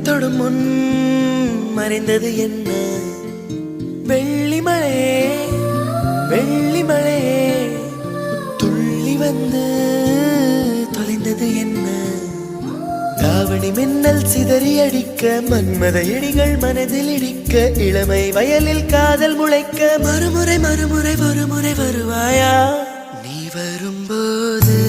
தொடும் முன் மறைந்தது என்ன? வெள்ளிமலையே வெள்ளிமலையே துள்ளி வந்து தொலைந்தது என்ன? தாவணி மின்னல் சிதறி அடிக்க மன்மத இடிகள் மனதில் இடிக்க இளமை வயலில் காதல் முளைக்க மறுமுறை மறுமுறை ஒருமுறை வருவாயா? நீ வரும்போது